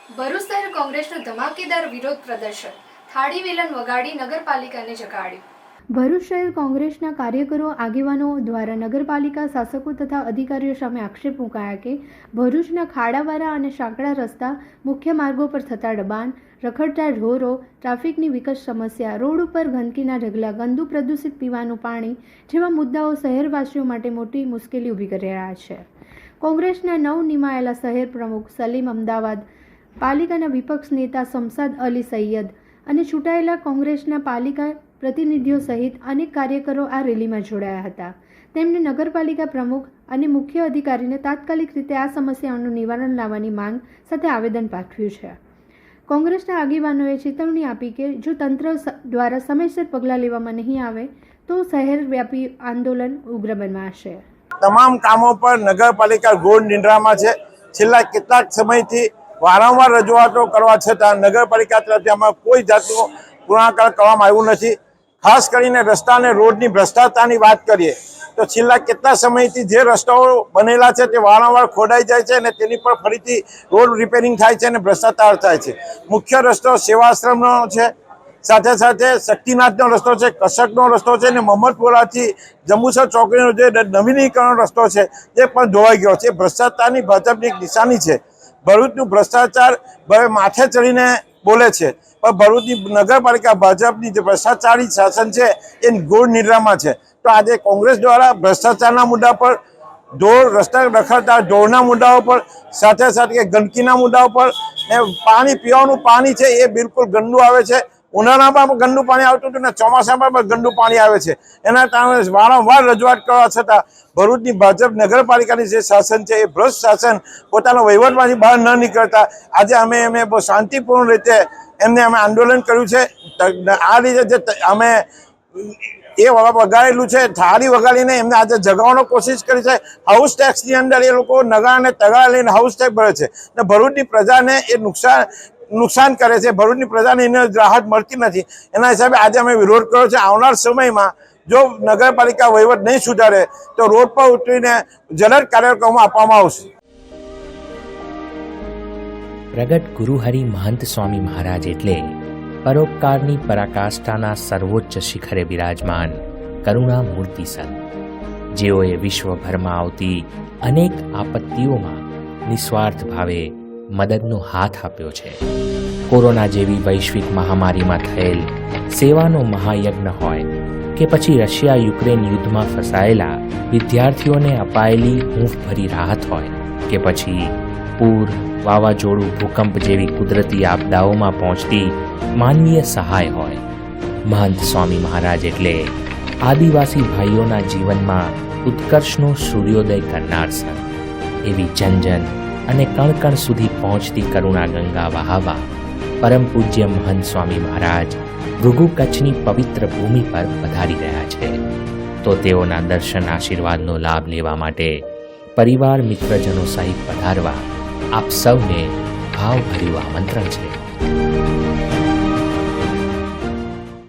ભરૂચ શહેર કોંગ્રેસનું ધમાકેદાર વિરોધ પ્રદર્શન, થાળી વેલણ વગાડી નગરપાલિકાને જગાડ્યું। ભરૂચ શહેર કોંગ્રેસના કાર્યકરો આગેવાનો દ્વારા નગરપાલિકા શાસકો તથા અધિકારીઓ સામે આક્ષેપ મુકાયા કે ભરૂચના ખાડાવાળા અને સાંકડા રસ્તા, મુખ્ય માર્ગો પર થતા દબાણ, રખડતા ઢોરો, ટ્રાફિકની વિકટ સમસ્યા, રોડ ઉપર ગંદકીના ઢગલા, ગંદુ પ્રદૂષિત પીવાનું પાણી જેવા મુદ્દાઓ શહેરવાસીઓ માટે મોટી મુશ્કેલી ઊભી કરી રહ્યા છે। કોંગ્રેસના નવનિમાયેલા શહેર પ્રમુખ સલીમ અમદાવાદ, પાલિકાના વિપક્ષ નેતા શમશાદ અલી સૈયદ અને ચૂંટાયેલા કોંગ્રેસના પાલિકા પ્રતિનિધિઓ સહિત અનેક કાર્યકરો આ રેલીમાં જોડાયા હતા। તેમણે નગરપાલિકા પ્રમુખ અને મુખ્ય અધિકારીને તાત્કાલિક રીતે આ સમસ્યાઓનું નિવારણ લાવવાની માંગ સાથે આવેદન પાઠવ્યું છે। કોંગ્રેસના આગેવાનોએ ચેતવણી આપી કે જો તંત્ર દ્વારા સમયસર પગલાં લેવામાં નહીં આવે તો શહેરવ્યાપી આંદોલન ઉગ્ર બનવાશે। તમામ કામો પર નગરપાલિકા ઘોર નિંદ્રામાં છે। છેલ્લા કેટલાક સમયથી વારંવાર રજૂઆતો કરવા છતાં નગરપાલિકા તરફથી આમાં કોઈ જાતનું પૂર્ણાંકન કરવામાં આવ્યું નથી। ખાસ કરીને રસ્તા અને રોડની ભ્રષ્ટાચારની વાત કરીએ તો છેલ્લા કેટલા સમયથી જે રસ્તાઓ બનેલા છે તે વારંવાર ખોદાઈ જાય છે અને તેની પર ફરીથી રોડ રિપેરિંગ થાય છે અને ભ્રષ્ટાચાર થાય છે। મુખ્ય રસ્તો સેવાશ્રમનો છે, સાથે સાથે શક્તિનાથનો રસ્તો છે, કસકનો રસ્તો છે અને મહમ્મદપુરાથી જંબુસર ચોકડીનો જે નવીનીકરણ રસ્તો છે તે પણ ધોવાઈ ગયો છે। ભ્રષ્ટાચારની ભાજપની એક નિશાની છે। ભરૂચનું ભ્રષ્ટાચાર હવે માથે ચડીને બોલે છે, પણ ભરૂચની નગરપાલિકા ભાજપની જે ભ્રષ્ટાચારી શાસન છે એ ઘોર નિદ્રામાં છે। તો આજે કોંગ્રેસ દ્વારા ભ્રષ્ટાચારના મુદ્દા પર, ઢોર રસ્તા રખડતા ઢોરના મુદ્દાઓ પર, સાથે સાથે ગંદકીના મુદ્દાઓ પર, ને પાણી પીવાનું પાણી છે એ બિલકુલ ગંદુ આવે છે। ઉનાળામાં પણ ગંદુ પાણી આવતું હતું ને ચોમાસામાં પણ ગંદુ પાણી આવે છે। એના કારણે વારંવાર રજૂઆત કરવા છતાં ભરૂચની ભાજપ નગરપાલિકાની જે શાસન છે એ ભ્રષ્ટ શાસન પોતાના વહીવટમાંથી બહાર ન નીકળતા આજે અમે બહુ શાંતિપૂર્ણ રીતે અમે આંદોલન કર્યું છે। આ રીતે જે અમે એ વગાડેલું છે, થાળી વગાડીને એમને આજે જગાવવાનો કોશિશ કરી છે। હાઉસ ટેક્સની અંદર એ લોકો નગા અને તગા લઈને હાઉસ ટેક્સ ભરે છે ને ભરૂચની પ્રજાને એ નુકસાન કરે છે। ભરૂચની પ્રજાને એને રાહત મળતી નથી। એના હિસાબે આજે અમે વિરોધ કર્યો છે। આવનાર સમયમાં જો નગરપાલિકા વહીવટ નહીં સુધારે તો રોડ પર ઉતરીને જલદ કાર્યક્રમો આપવામાં આવશે। પ્રગટ ગુરુહરિ મહંત સ્વામી મહારાજ એટલે પરોપકારની પરાકાષ્ઠાના સર્વોચ્ચ શિખરે બિરાજમાન કરુણા મૂર્તિ સંત, જેઓએ વિશ્વભરમાં આવતી અનેક આપત્તિઓમાં નિસ્વાર્થ ભાવે મદદનો હાથ આપ્યો છે। કોરોના જેવી વૈશ્વિક મહામારીમાં થયેલ સેવાનો મહાયજ્ઞ હોય કે પછી રશિયા યુક્રેન યુદ્ધમાં ફસાયેલા વિદ્યાર્થીઓને અપાયેલી હૂંફભરી રાહત હોય કે પછી પૂર, વાવાઝોડું, ભૂકંપ જેવી કુદરતી આપદાઓમાં પહોંચતી માનવીય સહાય હોય, મહંત સ્વામી મહારાજ એટલે આદિવાસી ભાઈઓના જીવનમાં ઉત્કર્ષનો સૂર્યોદય કરનાર સંત। એવી જન અને કણ સુધી પહોંચતી કરુણા ગંગા વહાવા પરમ પૂજ્ય મહંત સ્વામી મહારાજ ભૃગુ કચ્છની પવિત્ર ભૂમિ પર પધારી રહ્યા છે। તો તેઓના દર્શન આશીર્વાદનો લાભ લેવા માટે પરિવાર મિત્રજનો સહિત પધારવા આપ સૌને ભાવભર્યું આમંત્રણ છે।